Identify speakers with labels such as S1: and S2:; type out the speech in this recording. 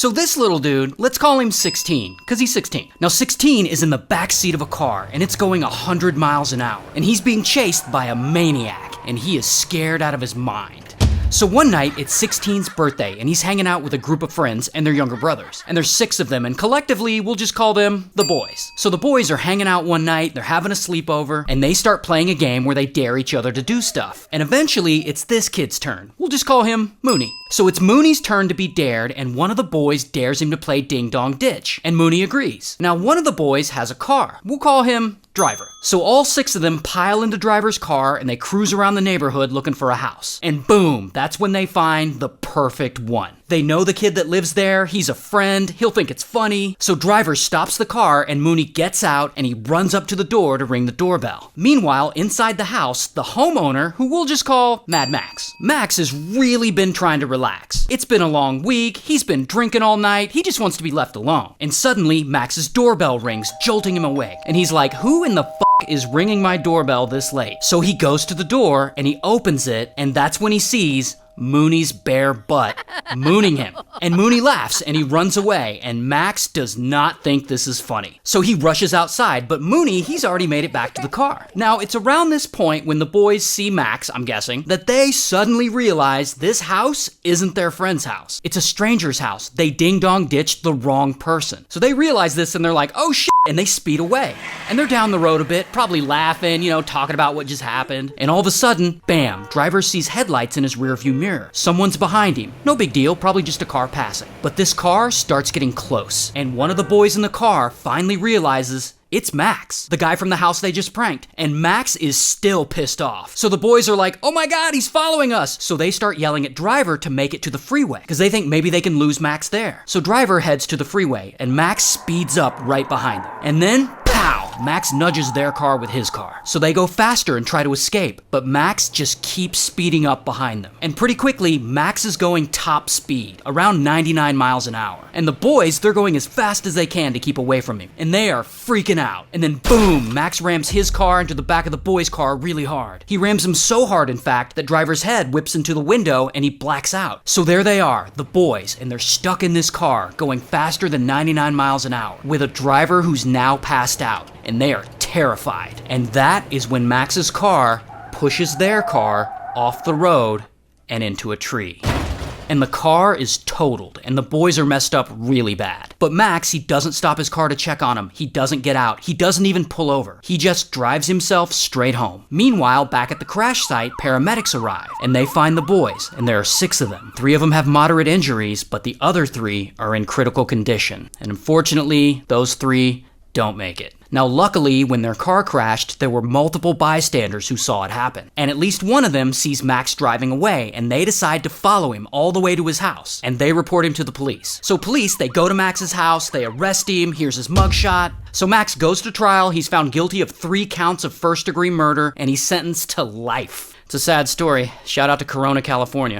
S1: So this little dude, let's call him 16, because he's 16. Now 16 is in the back seat of a car, and it's going 100 miles an hour, and he's being chased by a maniac, and he is scared out of his mind. So one night, it's 16's birthday, and he's hanging out with a group of friends and their younger brothers. And there's 6 of them, and collectively, we'll just call them the boys. So the boys are hanging out one night, they're having a sleepover, and they start playing a game where they dare each other to do stuff. And eventually, it's this kid's turn. We'll just call him Mooney. So it's Mooney's turn to be dared, and one of the boys dares him to play Ding Dong Ditch, and Mooney agrees. Now one of the boys has a car. We'll call him Driver. So all 6 of them pile into Driver's car and they cruise around the neighborhood looking for a house. And boom, that's when they find the perfect one. They know the kid that lives there, he's a friend, he'll think it's funny. So Driver stops the car and Mooney gets out and he runs up to the door to ring the doorbell. Meanwhile, inside the house, the homeowner, who we'll just call Mad Max. Max has really been trying to relax. It's been a long week, he's been drinking all night, he just wants to be left alone. And suddenly, Max's doorbell rings, jolting him awake. And he's like, who in the f*** is ringing my doorbell this late? So he goes to the door and he opens it, and that's when he sees Mooney's bare butt mooning him. And Mooney laughs and he runs away, and Max does not think this is funny. So he rushes outside, but Mooney, he's already made it back to the car. Now, it's around this point when the boys see Max, I'm guessing, that they suddenly realize this house isn't their friend's house. It's a stranger's house. They ding-dong ditched the wrong person. So they realize this and they're like, oh shit, and they speed away. And they're down the road a bit, probably laughing, talking about what just happened. And all of a sudden, bam, Driver sees headlights in his rearview mirror. Someone's behind him. No big deal, probably just a car passing. But this car starts getting close, and one of the boys in the car finally realizes it's Max, the guy from the house they just pranked. And Max is still pissed off. So the boys are like, oh my god, he's following us. So they start yelling at Driver to make it to the freeway, because they think maybe they can lose Max there. So Driver heads to the freeway, and Max speeds up right behind them. And then, pow! Max nudges their car with his car. So they go faster and try to escape, but Max just keeps speeding up behind them. And pretty quickly, Max is going top speed, around 99 miles an hour. And the boys, they're going as fast as they can to keep away from him. And they are freaking out. And then boom, Max rams his car into the back of the boy's car really hard. He rams him so hard, in fact, that Driver's head whips into the window and he blacks out. So there they are, the boys, and they're stuck in this car, going faster than 99 miles an hour, with a Driver who's now passed out. And they are terrified. And that is when Max's car pushes their car off the road and into a tree. And the car is totaled, and the boys are messed up really bad. But Max, he doesn't stop his car to check on him. He doesn't get out. He doesn't even pull over. He just drives himself straight home. Meanwhile, back at the crash site, paramedics arrive, and they find the boys, and there are 6 of them. 3 of them have moderate injuries, but the other 3 are in critical condition. And unfortunately, those 3 don't make it. Now, luckily, when their car crashed, there were multiple bystanders who saw it happen. And at least one of them sees Max driving away, and they decide to follow him all the way to his house. And they report him to the police. So police, they go to Max's house, they arrest him, here's his mugshot. So Max goes to trial, he's found guilty of 3 counts of first-degree murder, and he's sentenced to life. It's a sad story. Shout out to Corona, California.